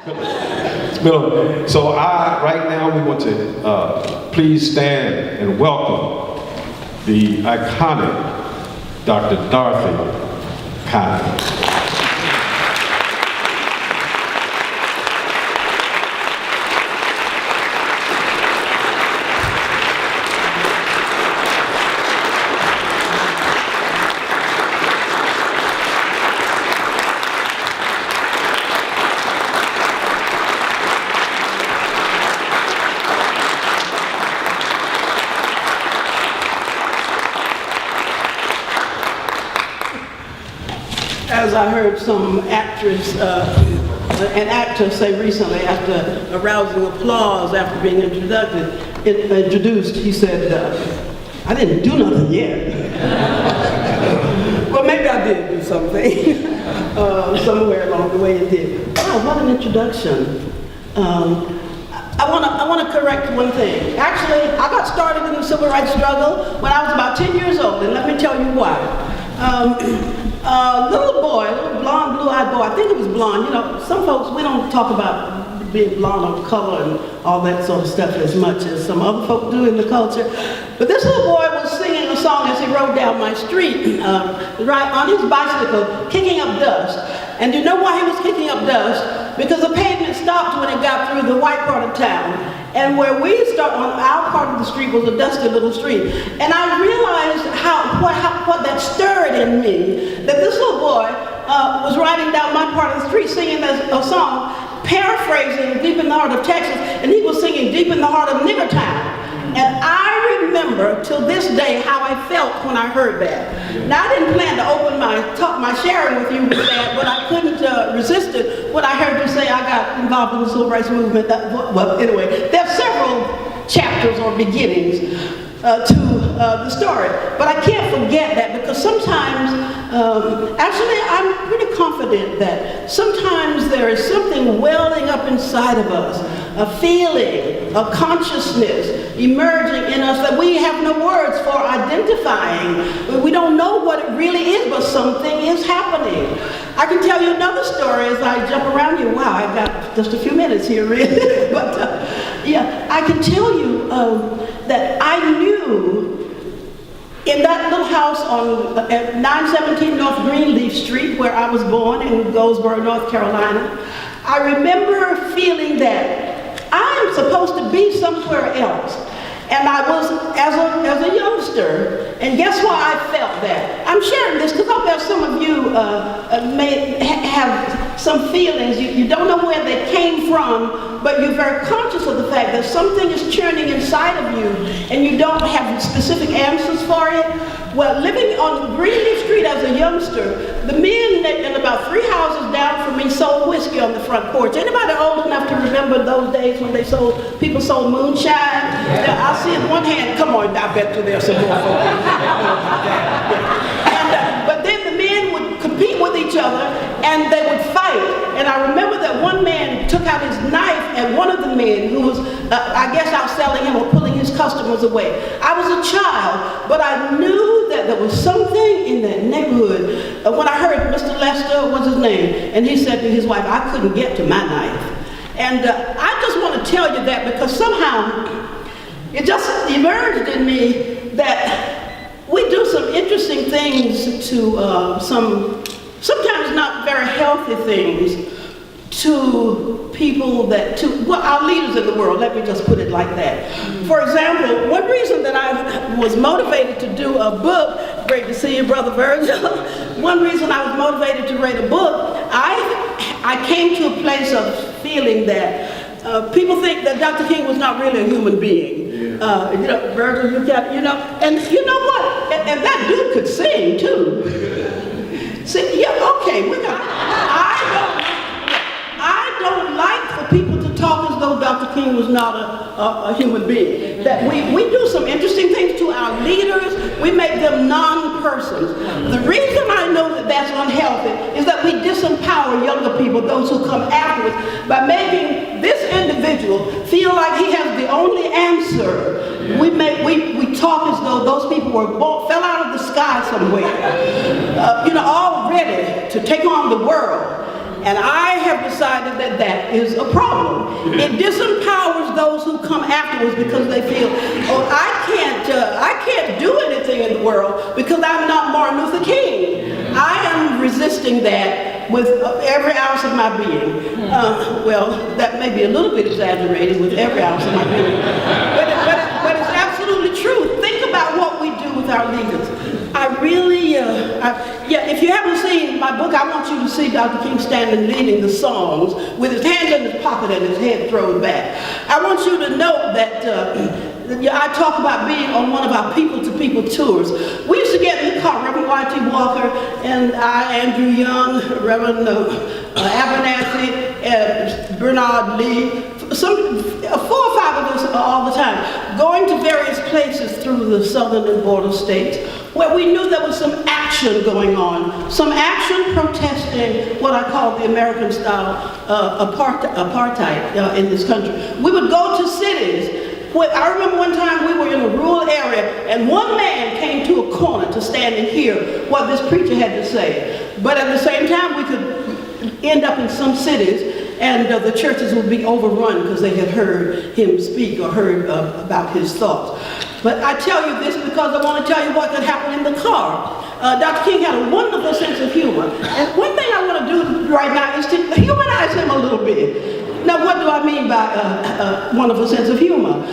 So right now we want to please stand and welcome the iconic Dr. Dorothy Cotton. As I heard some an actor say recently, after arousing applause after being introduced, he said, "I didn't do nothing yet." Well, maybe I did do something somewhere along the way. It did. Oh, what an introduction! I want to correct one thing. Actually, I got started in the civil rights struggle when I was about 10 years old, and let me tell you why. Little boy, little blonde, blue-eyed boy, I think it was blonde. You know, some folks, we don't talk about being blonde or color and all that sort of stuff as much as some other folk do in the culture. But this little boy was singing a song as he rode down my street, right on his bicycle, kicking up dust. And you know why he was kicking up dust? Because the pavement stopped when it got through the white part of town. And where we start on our part of the street was a dusty little street. And I realized what that stirred in me, that this little boy was riding down my part of the street singing a song, paraphrasing Deep in the Heart of Texas, and he was singing Deep in the Heart of Nigger Town. And I remember till this day how I felt when I heard that. Now, I didn't plan to open my sharing with you with that, but I couldn't resist it when I heard you say I got involved in the civil rights movement. Well, anyway, there are several chapters or beginnings to the story, but I can't forget that because sometimes, actually, I'm pretty confident that sometimes there is something welling up inside of us, a feeling, a consciousness emerging in us that we have no words for identifying. We don't know what it really is, but something is happening. I can tell you another story as I jump around you. Wow, I've got just a few minutes here, really. But yeah, I can tell you that I knew in that little house at 917 North Greenleaf Street, where I was born in Goldsboro, North Carolina, I remember feeling that I'm supposed to be somewhere else. And I was, as a youngster, and guess why I felt that? I'm sharing this because I bet some of you may have some feelings. You don't know where they came from, but you're very conscious of the fact that something is churning inside of you, and you don't have specific answers for it. Well, living on Greenleaf Street as a youngster, the men in about 3 houses down from me sold whiskey on the front porch. Anybody old enough to remember those days when people sold moonshine? Yeah. I see in one hand, come on, I bet you there's some more folks. But then the men would compete with each other and they would fight. And I remember that one man took out his knife at one of the men who was, I guess, outselling him or pulling his customers away. I was a child, but I knew that there was something in that neighborhood. When I heard Mr. Lester, what's his name, and he said to his wife, I couldn't get to my knife. And I just want to tell you that because somehow it just emerged in me that we do some interesting things to sometimes not very healthy things to people our leaders in the world, let me just put it like that. For example, one reason that I was motivated to do a book, great to see you, Brother Virgil, one reason I was motivated to write a book, I came to a place of feeling that people think that Dr. King was not really a human being. Virgil, and you know what? And that dude could sing too. See, yeah, okay, I don't like for people to talk as though Dr. King was not a human being. That we do some interesting things to our leaders. We make them non-persons. The reason I know that that's unhealthy is that we disempower younger people, those who come afterwards, by making this individual feel like he has the only answer. We talk as though those people fell out of the sky somewhere, all ready to take on the world. And I have decided that that is a problem. It disempowers those who come afterwards because they feel, oh, I can't do anything in the world because I'm not Martin Luther King. I am resisting that with every ounce of my being. Well, that may be a little bit exaggerated, with every ounce of my being. But it's absolutely true. Think about what we do with our leaders. I really, if you haven't seen my book, I want you to see Dr. King standing leading the songs with his hands in his pocket and his head thrown back. I want you to know that I talk about being on one of our people-to-people tours. We used to get in the car, Reverend Y.T. Walker and I, Andrew Young, Reverend Abernathy, and Bernard Lee, 4 or 5 of us all the time, going to various places through the southern and border states where we knew there was some action going on, some action protesting what I call the American style apartheid in this country. We would go to cities. I remember one time we were in a rural area and one man came to a corner to stand and hear what this preacher had to say. But at the same time we could end up in some cities and the churches would be overrun because they had heard him speak or heard about his thoughts. But I tell you this because I want to tell you what could happen in the car. Dr. King had a wonderful sense of humor. And one thing I want to do right now is to humanize him a little bit. Now, what do I mean by wonderful sense of humor?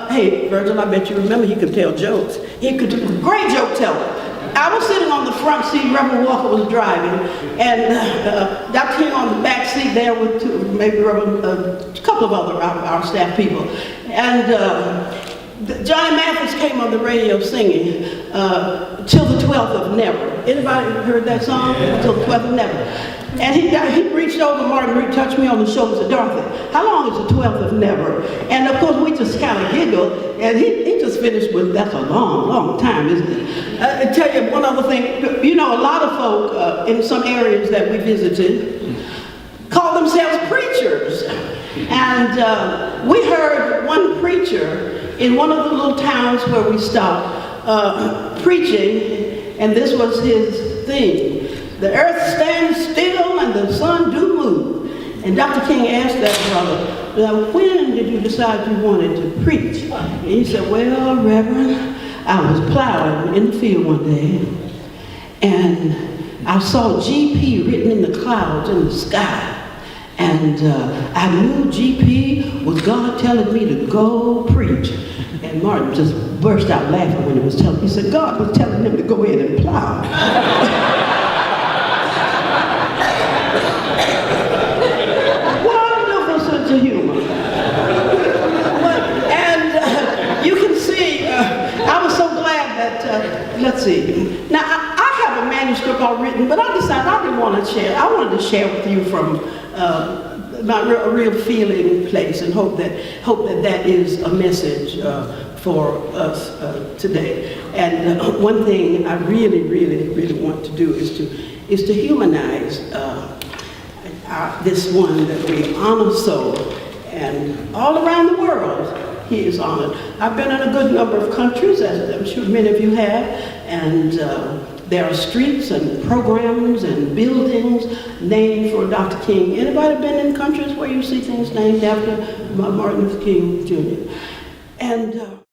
Hey, Virgil, I bet you remember he could tell jokes. He could do a great joke teller. I was sitting on the front seat, Reverend Walker was driving, and Dr. King on the back seat there with maybe a couple of other our staff people. And Johnny Mathis came on the radio singing, Till the 12th of Never. Anybody heard that song? Till the 12th of Never. And he reached over, Martin touched me on the shoulder and said, Dorothy, how long is the 12th of never? And of course, we just kind of giggled, and he just finished with, that's a long, long time, isn't it? I tell you one other thing, you know, a lot of folk in some areas that we visited call themselves preachers. And we heard one preacher in one of the little towns where we stopped preaching, and this was his theme. The earth stands still and the sun do move. And Dr. King asked that brother, now, when did you decide you wanted to preach? And he said, well, Reverend, I was plowing in the field one day, and I saw GP written in the clouds in the sky. And I knew GP was God telling me to go preach. And Martin just burst out laughing when he was telling. He said, God was telling him to go in and plow. Humor. And you can see, I was so glad that, let's see. Now, I have a manuscript all written, but I decided I didn't want to share. I wanted to share with you from my real feeling place and hope that that is a message for us today. And one thing I really, really, really want to do is to humanize this one that we honor so, and all around the world he is honored. I've been in a good number of countries, as I'm sure many of you have, and there are streets and programs and buildings named for Dr. King. Anybody been in countries where you see things named after Martin Luther King Jr.? And